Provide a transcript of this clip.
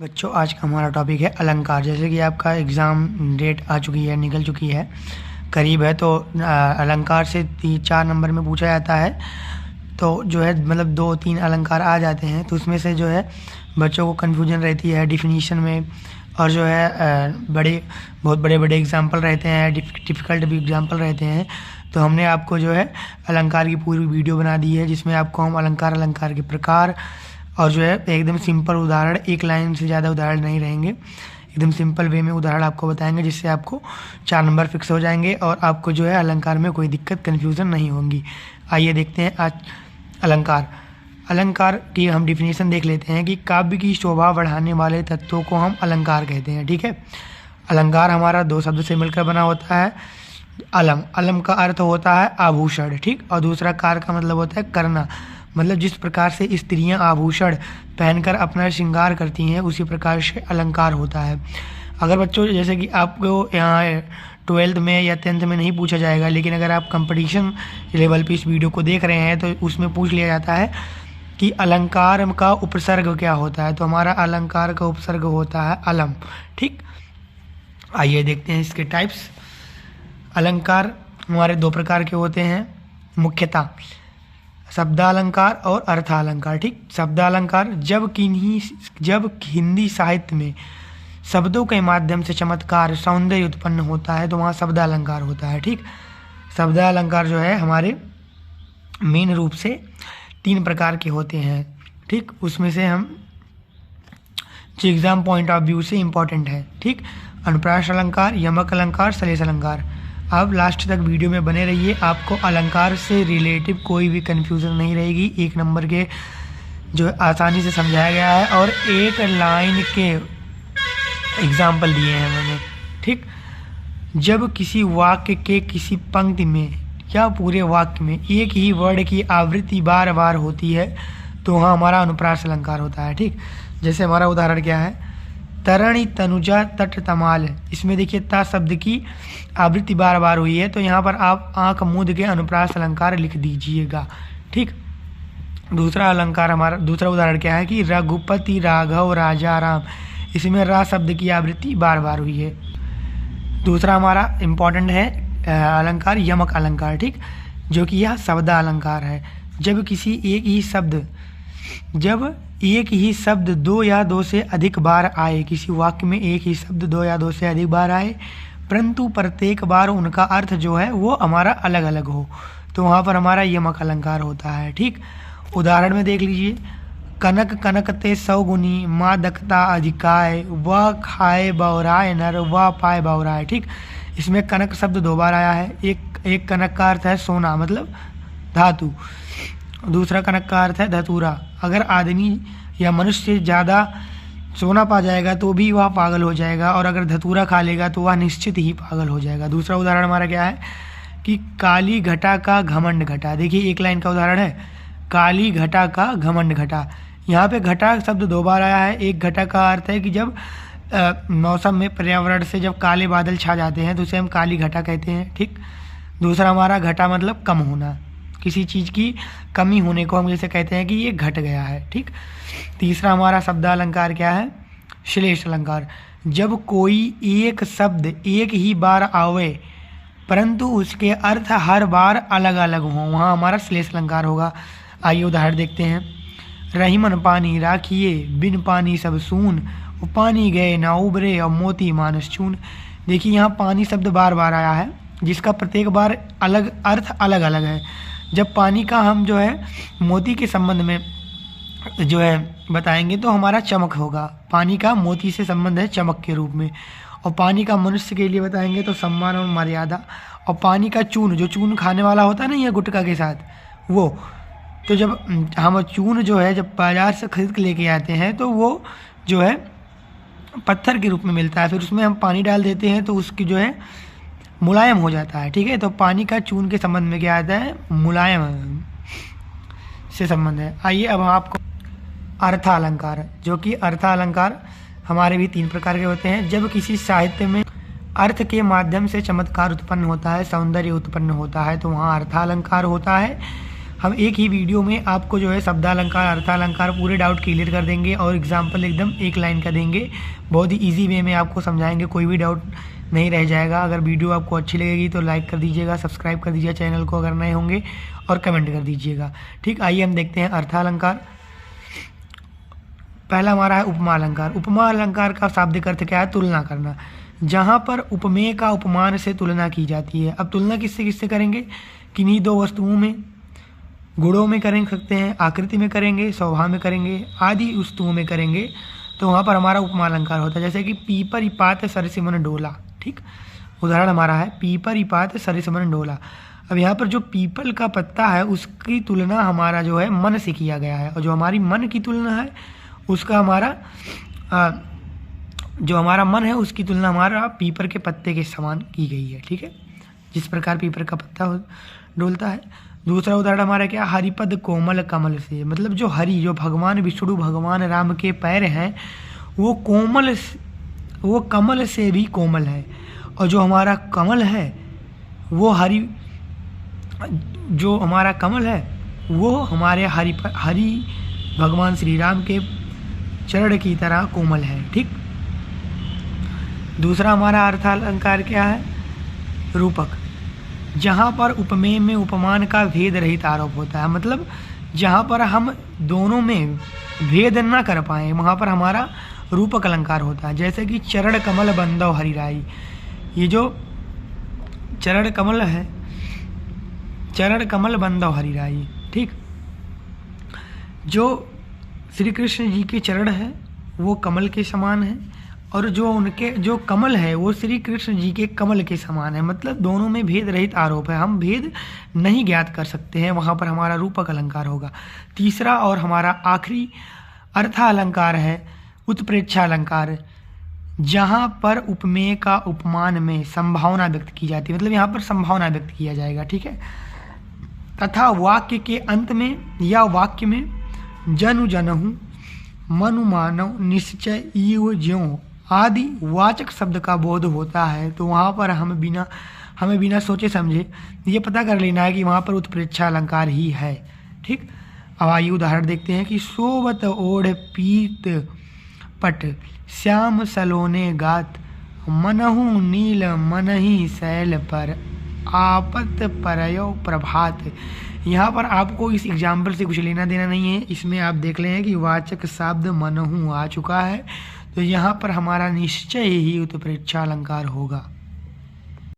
बच्चों आज का हमारा टॉपिक है अलंकार। जैसे कि आपका एग्ज़ाम डेट आ चुकी है, निकल चुकी है, करीब है, तो अलंकार से 4 नंबर में पूछा जाता है। तो जो है मतलब 2-3 अलंकार आ जाते हैं, तो उसमें से जो है बच्चों को कन्फ्यूजन रहती है डिफिनीशन में, और जो है बहुत बड़े बड़े एग्जाम्पल रहते हैं, डिफ़िकल्ट भी एग्जाम्पल रहते हैं। तो हमने आपको जो है अलंकार की पूरी वीडियो बना दी है, जिसमें आपको हम अलंकार के प्रकार और जो है एकदम सिंपल उदाहरण, एक लाइन से ज़्यादा उदाहरण नहीं रहेंगे, एकदम सिंपल वे में उदाहरण आपको बताएंगे, जिससे आपको 4 नंबर फिक्स हो जाएंगे और आपको जो है अलंकार में कोई दिक्कत कन्फ्यूज़न नहीं होगी। आइए देखते हैं आज अलंकार की हम डिफिनीशन देख लेते हैं कि काव्य की शोभा बढ़ाने वाले तत्वों को हम अलंकार कहते हैं। ठीक है, अलंकार हमारा 2 शब्द से मिलकर बना होता है। अलम का अर्थ होता है आभूषण, ठीक, और दूसरा कार का मतलब होता है करना, मतलब जिस प्रकार से स्त्रियां आभूषण पहनकर अपना श्रृंगार करती हैं, उसी प्रकार से अलंकार होता है। अगर बच्चों जैसे कि आपको यहाँ 12th में या 10th में नहीं पूछा जाएगा, लेकिन अगर आप कंपटीशन लेवल पे इस वीडियो को देख रहे हैं तो उसमें पूछ लिया जाता है कि अलंकार का उपसर्ग क्या होता है, तो हमारा अलंकार का उपसर्ग होता है अलम। ठीक, आइए देखते हैं इसके टाइप्स। अलंकार हमारे 2 प्रकार के होते हैं मुख्यतः, शब्दालंकार और अर्थालंकार। ठीक, शब्दालंकार जब हिंदी साहित्य में शब्दों के माध्यम से चमत्कार सौंदर्य उत्पन्न होता है तो वहाँ शब्दालंकार होता है। ठीक, शब्दालंकार जो है हमारे मेन रूप से 3 प्रकार के होते हैं। ठीक, उसमें से हम जो एग्जाम पॉइंट ऑफ व्यू से इम्पॉर्टेंट है, ठीक, अनुप्रास अलंकार, यमक अलंकार, सलेश अलंकार। अब लास्ट तक वीडियो में बने रहिए, आपको अलंकार से रिलेटिव कोई भी कन्फ्यूज़न नहीं रहेगी। 1 नंबर के जो आसानी से समझाया गया है और 1 लाइन के एग्जाम्पल दिए हैं मैंने। ठीक, जब किसी वाक्य के किसी पंक्ति में या पूरे वाक्य में एक ही वर्ड की आवृत्ति बार बार होती है तो वहाँ हमारा अनुप्रास अलंकार होता है। ठीक, जैसे हमारा उदाहरण क्या है, तरणि तनुजा तट तमाल, इसमें देखिए ता शब्द की आवृत्ति बार बार हुई है, तो यहाँ पर आप आंख मूंद के अनुप्रास अलंकार लिख दीजिएगा। ठीक, दूसरा अलंकार हमारा दूसरा उदाहरण क्या है कि रघुपति राघव राजा राम, इसमें रा शब्द की आवृत्ति बार बार हुई है। दूसरा हमारा इम्पॉर्टेंट है अलंकार यमक अलंकार। ठीक, जो कि यह शब्दा अलंकार है। जब एक ही शब्द 2 या 2 से अधिक बार आए, किसी वाक्य में एक ही शब्द 2 या 2 से अधिक बार आए, परंतु प्रत्येक बार उनका अर्थ जो है वो हमारा अलग अलग हो, तो वहाँ पर हमारा यमक अलंकार होता है। ठीक, उदाहरण में देख लीजिए, कनक कनकते 100 गुनी, माँ दकता अधिकाय, व खाए बौराए नर, व पाए बौराए। ठीक, इसमें कनक शब्द 2 बार आया है। एक कनक का अर्थ है सोना, मतलब धातु, दूसरा कनक का अर्थ है धतूरा। अगर आदमी या मनुष्य ज़्यादा सोना पा जाएगा तो भी वह पागल हो जाएगा, और अगर धतूरा खा लेगा तो वह निश्चित ही पागल हो जाएगा। दूसरा उदाहरण हमारा क्या है कि काली घटा का घमंड घटा। देखिए 1 लाइन का उदाहरण है, काली घटा का घमंड घटा। यहाँ पे घटा शब्द 2 बार आया है। एक घटा का अर्थ है कि जब मौसम में पर्यावरण से जब काले बादल छा जाते हैं तो उसे हम काली घटा कहते हैं। ठीक, दूसरा हमारा घटा मतलब कम होना, किसी चीज़ की कमी होने को हम जैसे कहते हैं कि ये घट गया है। ठीक, तीसरा हमारा शब्दालंकार क्या है, श्लेष अलंकार। जब कोई एक शब्द एक ही बार आवे परंतु उसके अर्थ हर बार अलग अलग हों, वहाँ हमारा श्लेष अलंकार होगा। आइए उदाहरण देखते हैं, रहीमन पानी राखिए, बिन पानी सब सून, पानी गए ना उबरे और मोती मानस चून। देखिए यहाँ पानी शब्द बार बार आया है, जिसका प्रत्येक बार अलग अर्थ अलग अलग है। जब पानी का हम जो है मोती के संबंध में जो है बताएंगे तो हमारा चमक होगा, पानी का मोती से संबंध है चमक के रूप में, और पानी का मनुष्य के लिए बताएंगे तो सम्मान और मर्यादा, और पानी का चून, जो चून खाने वाला होता है ना, ये गुटखा के साथ वो, तो जब हम चून जो है जब बाजार से खरीद के लेके आते हैं तो वो जो है पत्थर के रूप में मिलता है, फिर उसमें हम पानी डाल देते हैं तो उसकी जो है मुलायम हो जाता है। ठीक है, तो पानी का चून के संबंध में क्या आता है, मुलायम से संबंध है। आइए अब हम आपको अर्थालंकार, जो कि अर्थालंकार हमारे भी 3 प्रकार के होते हैं। जब किसी साहित्य में अर्थ के माध्यम से चमत्कार उत्पन्न होता है, सौंदर्य उत्पन्न होता है, तो वहाँ अर्थालंकार होता है। हम एक ही वीडियो में आपको जो है शब्दालंकार, अर्थालंकार पूरे डाउट क्लियर कर देंगे और एग्जाम्पल एकदम एक लाइन का देंगे। बहुत ही ईजी वे में आपको समझाएंगे, कोई भी डाउट नहीं रह जाएगा। अगर वीडियो आपको अच्छी लगेगी तो लाइक कर दीजिएगा, सब्सक्राइब कर दीजिएगा चैनल को अगर नए होंगे, और कमेंट कर दीजिएगा। ठीक, आइए हम देखते हैं अर्थालंकार। पहला हमारा है उपमा अलंकार। उपमा अलंकार का शाब्दिक अर्थ क्या है? तुलना करना। जहाँ पर उपमेय का उपमान से तुलना की जाती है। अब तुलना किससे किससे करेंगे? किन्हीं दो वस्तुओं में, गुणों में कर सकते हैं, आकृति में करेंगे, स्वभाव में करेंगे, आदि वस्तुओं में करेंगे, तो वहाँ पर हमारा उपमा अलंकार होता है। जैसे कि पीपर इपात सरसिमन डोला। ठीक, उदाहरण हमारा है पीपर इपात सरसिमन डोला। अब यहाँ पर जो पीपल का पत्ता है उसकी तुलना हमारा जो है मन से किया गया है, और जो हमारी मन की तुलना है उसका हमारा जो हमारा मन है उसकी तुलना हमारा पीपर के पत्ते के समान की गई है। ठीक है, जिस प्रकार पीपर का पत्ता डोलता है। दूसरा उदाहरण हमारा क्या? हरिपद कोमल कमल से। मतलब जो हरि, जो भगवान विष्णु भगवान राम के पैर हैं वो कमल से भी कोमल है, और जो हमारा कमल है वो जो हमारा कमल है वो हमारे हरि भगवान श्री राम के चरण की तरह कोमल है। ठीक, दूसरा हमारा अर्थालंकार क्या है? रूपक। जहाँ पर उपमेय में उपमान का भेद रहित आरोप होता है। मतलब जहाँ पर हम दोनों में भेद न कर पाए वहाँ पर हमारा रूपक अलंकार होता है। जैसे कि चरण कमल बंदव हरिराई। ये जो चरण कमल है, चरण कमल बंदव हरिराई। ठीक, जो श्री कृष्ण जी के चरण है वो कमल के समान है, और जो उनके जो कमल है वो श्री कृष्ण जी के कमल के समान है। मतलब दोनों में भेद रहित आरोप है, हम भेद नहीं ज्ञात कर सकते हैं, वहाँ पर हमारा रूपक अलंकार होगा। तीसरा और हमारा आखिरी अर्थालंकार है उत्प्रेक्षा अलंकार। जहाँ पर उपमेय का उपमान में संभावना व्यक्त की जाती है। मतलब यहाँ पर संभावना व्यक्त किया जाएगा। ठीक है, तथा वाक्य के अंत में या वाक्य में जनु जनहु मनु मानव निश्चय इव ज्यों आदि वाचक शब्द का बोध होता है, तो वहाँ पर हमें बिना सोचे समझे ये पता कर लेना है कि वहाँ पर उत्प्रेक्षा अलंकार ही है। ठीक, अब आइए उदाहरण देखते हैं कि सोवत ओढ़ पीत पट श्याम सलोने गात मनहु नील मनहि शैल पर आपत परयो प्रभात। यहाँ पर आपको इस एग्जाम्पल से कुछ लेना देना नहीं है। इसमें आप देख लें कि वाचक शब्द मनहु आ चुका है, तो यहाँ पर हमारा निश्चय ही उत्प्रेक्षा अलंकार होगा।